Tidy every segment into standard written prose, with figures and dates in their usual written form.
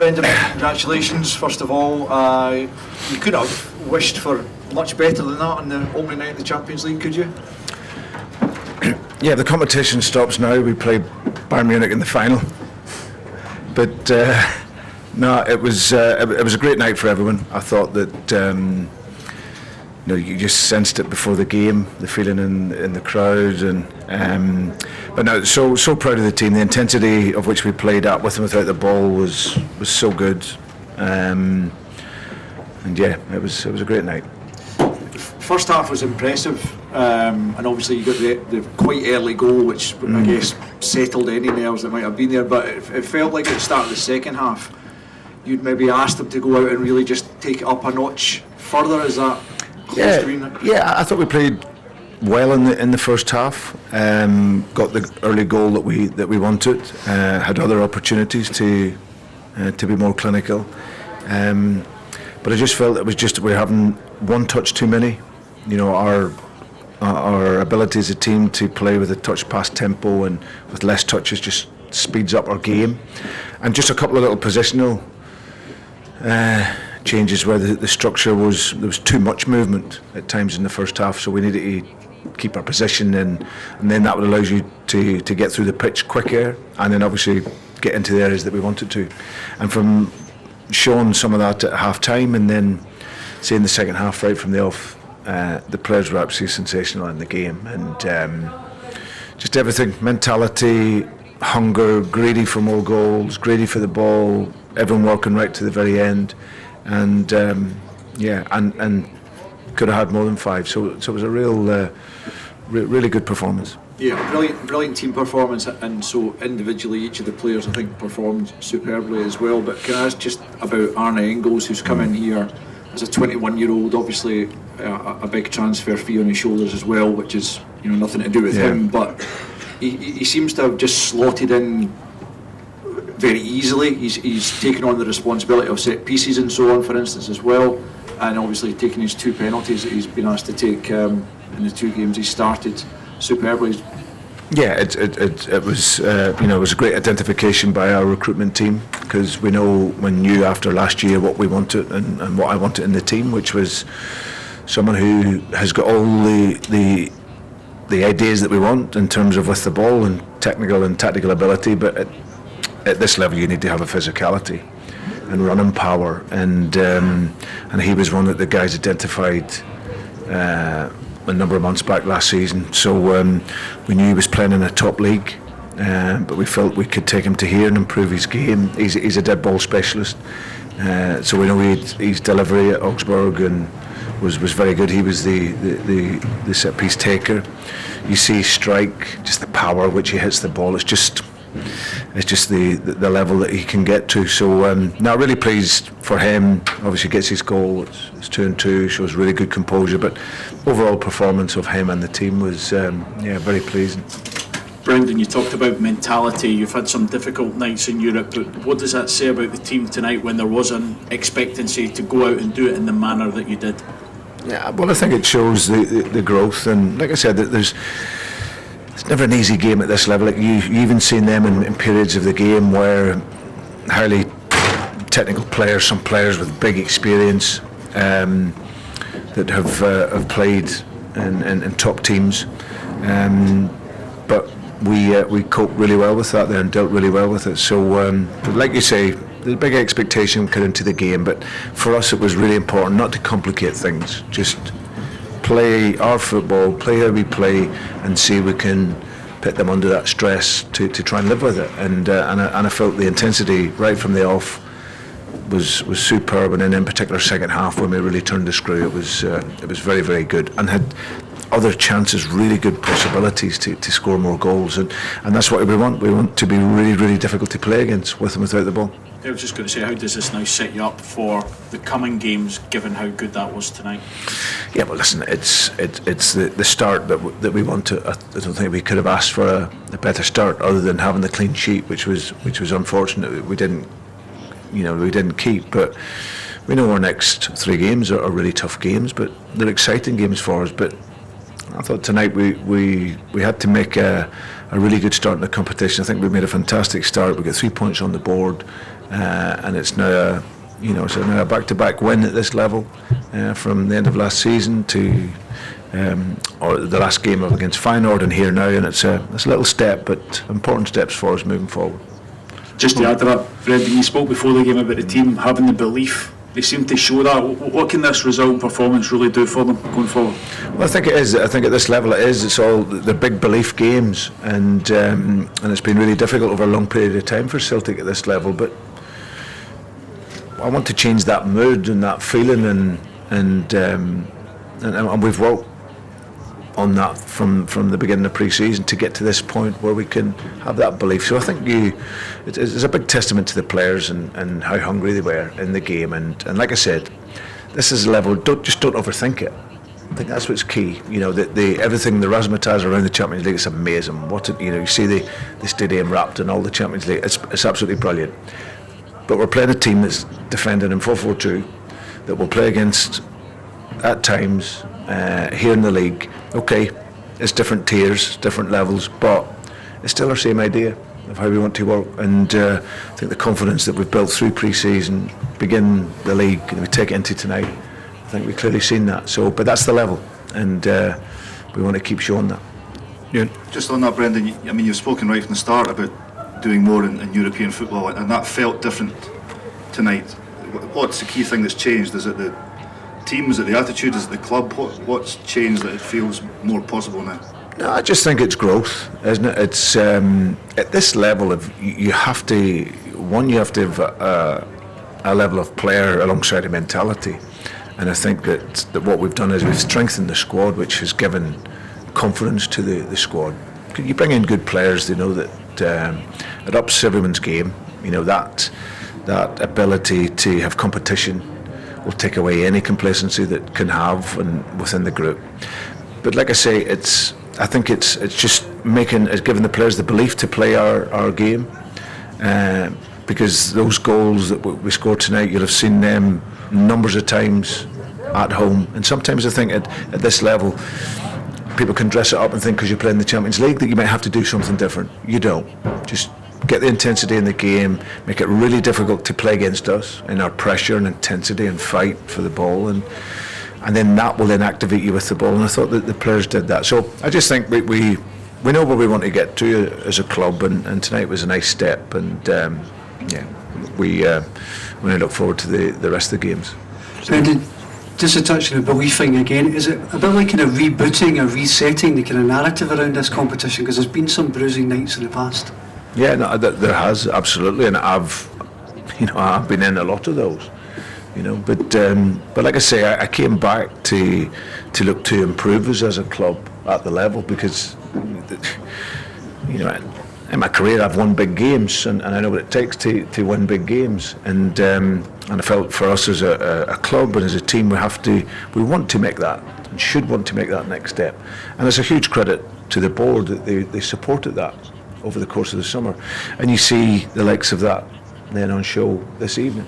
Brendan, congratulations first of all. You could have wished for much better than that on the opening night of the Champions League, could you? Yeah, the competition stops now. We played Bayern Munich in the final, but no, it was a great night for everyone. I thought that you just sensed it before the game, the feeling in the crowd, and but no, so proud of the team. The intensity of which we played at with and without the ball was so good, and yeah, it was a great night. First half was impressive, and obviously you got the quite early goal, which I guess settled any nerves that might have been there. But it felt like at the start of the second half, you'd maybe asked them to go out and really just take it up a notch further. Is that close to being that? Yeah, I thought we played well in the first half. Got the early goal that we wanted. Had other opportunities to be more clinical, but I just felt it was just we're having one touch too many. Our ability as a team to play with a touch past tempo and with less touches just speeds up our game, and just a couple of little positional changes where the structure there was too much movement at times in the first half, so we needed to keep our position, and then that would allow you to get through the pitch quicker and then obviously get into the areas that we wanted to. And from showing some of that at half time and then seeing the second half right from the off, the players were absolutely sensational in the game, and just everything, mentality, hunger, greedy for more goals, greedy for the ball, everyone working right to the very end, and and could have had more than 5, so it was a real really good performance. Yeah, brilliant team performance, and so individually each of the players I think performed superbly as well. But can I ask just about Arne Engels, who's come in here as a 21-year-old, obviously a big transfer fee on his shoulders as well, which is nothing to do with him, but he seems to have just slotted in very easily. He's taken on the responsibility of set pieces and so on, for instance, as well, and obviously taking his 2 penalties that he's been asked to take in the 2 games he started superbly. Yeah, it was it was a great identification by our recruitment team, because we knew after last year what we wanted and what I wanted in the team, which was someone who has got all the ideas that we want in terms of with the ball and technical and tactical ability, but at this level you need to have a physicality and running power, and he was one that the guys identified a number of months back last season. So we knew he was playing in a top league, but we felt we could take him to here and improve his game. He's a dead ball specialist, so we know his delivery at Augsburg and was very good. He was the set piece taker. You see strike, just the power which he hits the ball. It's just the level that he can get to. So now really pleased for him. Obviously gets his goal. It's 2-2. Shows really good composure. But overall performance of him and the team was very pleasing. Brendan, you talked about mentality. You've had some difficult nights in Europe, but what does that say about the team tonight when there was an expectancy to go out and do it in the manner that you did? Yeah, well, I think it shows the growth, and like I said, it's never an easy game at this level. Like you even seen them in periods of the game where highly technical players, some players with big experience that have played in top teams, but we coped really well with that there and dealt really well with it. So like you say, there's a big expectation coming into the game, but for us it was really important not to complicate things, just play our football, play how we play, and see if we can put them under that stress to try and live with it. And I felt the intensity right from the off was superb, and then in particular second half when we really turned the screw, it was very, very good, and had other chances, really good possibilities to score more goals, and that's what we want. We want to be really, really difficult to play against with and without the ball. I was just going to say, how does this now set you up for the coming games, given how good that was tonight? Yeah, well, listen, it's the start that we want to. I don't think we could have asked for a better start, other than having the clean sheet, which was unfortunate. We didn't keep, but we know our next 3 games are really tough games, but they're exciting games for us. But I thought tonight we had to make a really good start in the competition. I think we made a fantastic start. We got 3 points on the board. and it's now a back-to-back win at this level from the end of last season to or the last game against Feyenoord and here now, and it's a little step, but important steps for us moving forward. Just to add to that, Brendan, you spoke before the game about the team having the belief. They seem to show that. What can this result and performance really do for them going forward? Well, I think it is. I think at this level it is. It's all the big belief games, and it's been really difficult over a long period of time for Celtic at this level. But I want to change that mood and that feeling, and we've worked on that from the beginning of pre-season to get to this point where we can have that belief. So I think it's a big testament to the players and how hungry they were in the game. And like I said, this is a level. Don't overthink it. I think that's what's key. You know, everything the razzmatazz around the Champions League is amazing. You see the stadium wrapped in all the Champions League. It's absolutely brilliant. But we're playing a team that's defending in 4-4-2 that will play against at times here in the league. Okay, it's different tiers, different levels, but it's still our same idea of how we want to work. And I think the confidence that we've built through pre-season, begin the league, and we take it into tonight, I think we've clearly seen that. So, but that's the level, and we want to keep showing that. Yeah. Just on that, Brendan, I mean, you've spoken right from the start about doing more in European football, and that felt different tonight. What's the key thing that's changed? Is it the team? Is it the attitude? Is it the club? What's changed that it feels more possible now? No, I just think it's growth, isn't it? It's at this level of you have to have a level of player alongside a mentality, and I think that what we've done is we've strengthened the squad, which has given confidence to the squad. You bring in good players, they know that it ups everyone's game. You know, that ability to have competition will take away any complacency that can have within the group. But like I say, I think it's just giving the players the belief to play our game, because those goals that we scored tonight, you'll have seen them numbers of times at home, and sometimes I think at this level people can dress it up and think because you're playing the Champions League that you might have to do something different. You don't. Just get the intensity in the game, make it really difficult to play against us in our pressure and intensity and fight for the ball, and then that will then activate you with the ball. And I thought that the players did that. So I just think we know where we want to get to as a club, and tonight was a nice step, and we look forward to the rest of the games. Brendan, just to touch on the belief thing again, is it a bit like kind of rebooting or resetting the kind of narrative around this competition, because there's been some bruising nights in the past? Yeah, no, there has, absolutely, and I've been in a lot of those, but like I say, I came back to look to improve us as a club at the level, because in my career I've won big games, and I know what it takes to win big games, and I felt for us as a club and as a team we want to make that, and should want to make that next step, and it's a huge credit to the board that they supported that over the course of the summer, and you see the likes of that then on show this evening.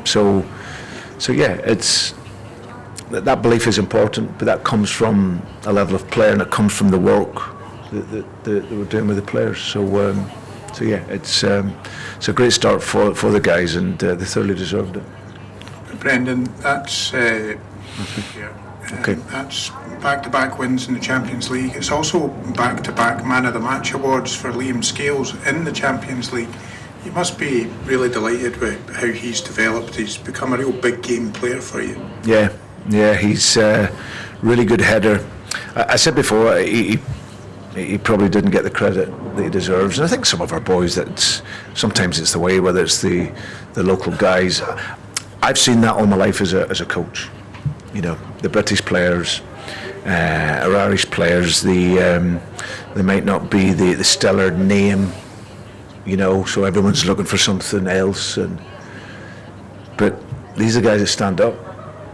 So yeah, it's that belief is important, but that comes from a level of player, and it comes from the work that we're doing with the players. So yeah, it's a great start for the guys, and they thoroughly deserved it. Brendan, that's Okay. That's back-to-back wins in the Champions League. It's also back-to-back Man of the Match awards for Liam Scales in the Champions League. You must be really delighted with how he's developed. He's become a real big game player for you. Yeah, he's a really good header. I said before, he probably didn't get the credit that he deserves, and I think some of our boys, sometimes it's the way, whether it's the local guys. I've seen that all my life as a coach. The British players, our Irish players, they might not be the stellar name, so everyone's looking for something else, but these are guys that stand up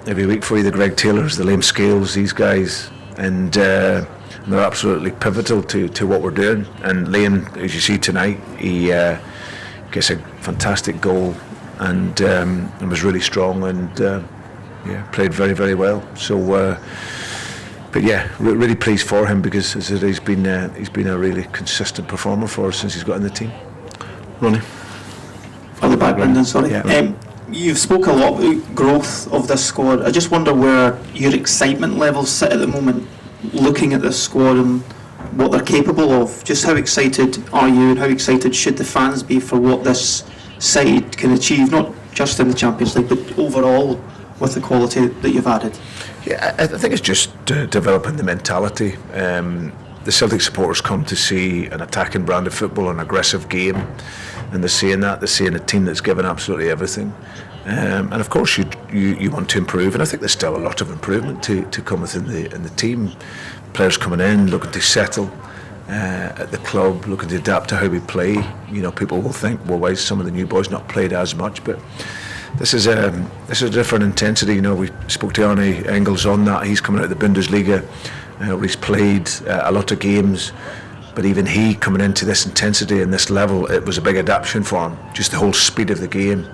every week for you, the Greg Taylors, the Liam Scales, these guys, and they're absolutely pivotal to what we're doing. And Liam, as you see tonight, he gets a fantastic goal, and was really strong, and played very, very well. So, but yeah, really pleased for him, because as I said, he's been a really consistent performer for us since he's got in the team. Ronnie. Further back, Brendan, sorry. Yeah. You've spoke a lot about growth of this squad. I just wonder where your excitement levels sit at the moment, looking at this squad and what they're capable of. Just how excited are you, and how excited should the fans be for what this side can achieve, not just in the Champions League, but overall with the quality that you've added? Yeah, I think it's just developing the mentality. The Celtic supporters come to see an attacking brand of football, an aggressive game, and they're seeing that. They're seeing a team that's given absolutely everything. And of course, you want to improve, and I think there's still a lot of improvement to come within the team. Players coming in, looking to settle at the club, looking to adapt to how we play. You know, people will think, well, why is some of the new boys not played as much? But this is a different intensity. You know, we spoke to Arne Engels on that. He's coming out of the Bundesliga, where he's played a lot of games. But even he coming into this intensity and this level, it was a big adaptation for him. Just the whole speed of the game.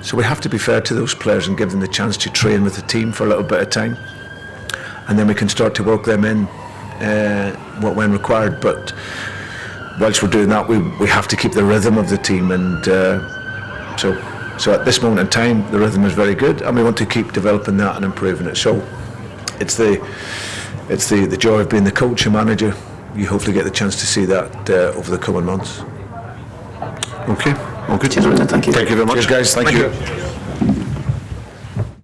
So we have to be fair to those players and give them the chance to train with the team for a little bit of time, and then we can start to work them in when required. But whilst we're doing that, we have to keep the rhythm of the team, and so at this moment in time, the rhythm is very good, and we want to keep developing that and improving it. So it's the joy of being the coach and manager. You hopefully get the chance to see that over the coming months. Okay, all good. Cheers, Brendan. Thank you. Thank you very much. Cheers, guys. Thank you.